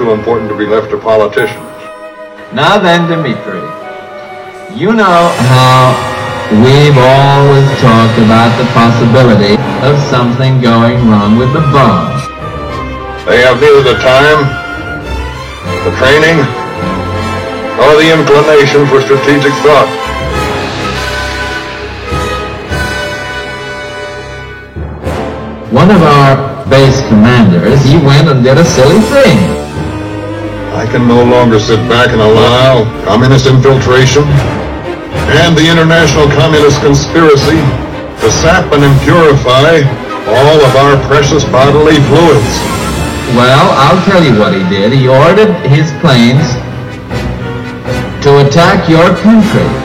too important to be left to politicians. Now then, Dmitri, you know how we've always talked about the possibility of something going wrong with the bomb. They have neither the time, the training, nor the inclination for strategic thought. One of our base commanders, he went and did a silly thing. I can no longer sit back and allow communist infiltration and the international communist conspiracy to sap and impurify all of our precious bodily fluids. Well, I'll tell you what he did. He ordered his planes to attack your country.